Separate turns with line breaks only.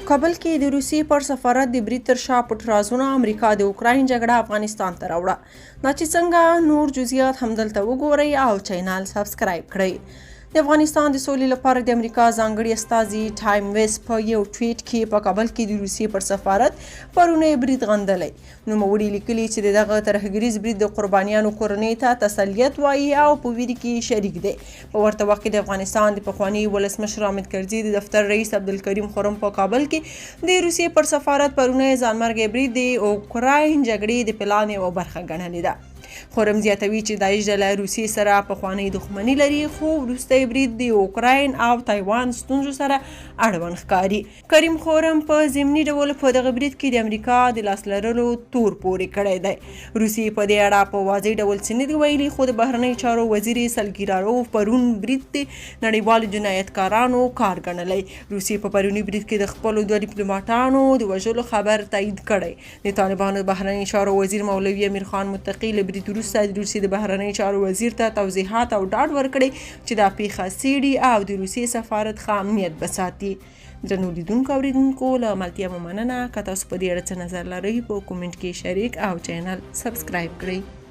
کابل کې د روسیې پر سفارت د برید تر شا پټ رازونه امریکا د اوکراین جګړه افغانستان ته راوړه. دا چې څنګه نور جزئیات همدلته وګورئ او چینل سبسکرایب کړئ. د افغانستان د سولې لپاره د امریکا ځانګړي استازي ټایم ویس په یو ټویټ کې په کابل کې د روسیې پر سفارت پرونه برید غندلی. نوموړي لیکلي چې دغه ترهګریز برید د قربانیانو کورنۍ ته تسلیت وایي او په ویرې کې شریک دی. په ورته وخت کې د افغانستان د پخواني ولسمشر حامد کرزي د دفتر رئیس عبدالکریم خرم په کابل کې د روسیې پر سفارت پرونه ځانمرګي برید د اوکراین جګړې د پلان یوه برخه ګڼلې ده. خرم زیاتوي چې داعش ډله روسیې سره پخوانۍ دښمني لري، خو وروستی برید د اوکراین او تایوان ستونزو سره اړوند ښکاري. کریم خرم په ضمني ډول په دغه برید کې د امریکا د لاس لرلو تور پورې کړی دی. روسیې په دې اړه په واضح ډول څه نه دي ویلي، خو د بهرنیو چارو وزیر سلګیراروف پرون برید د نړیوالو جنایتکارانو کار ګڼلی. روسیې په پروني برید کې د خپلو دوه ډیپلوماټانو د وژلو خبر تایید کړی. د طالبانو بهرنیو چارو وزیر مولوي امیر خان متقي له برید وروسته د روسیې د بهرنیو چارو وزیر ته توضیحات او ډاډ ورکړی چې دا پیښه څیړي او د روسیې سفارت ښه امنیت به ساتي. درنو لیدونکو او اورېدونکو له ملتیا مو مننه. که تاسو په دې اړه څه نظر لرئ په کومنټ کې شریک او چینل سبسکرایب کړئ.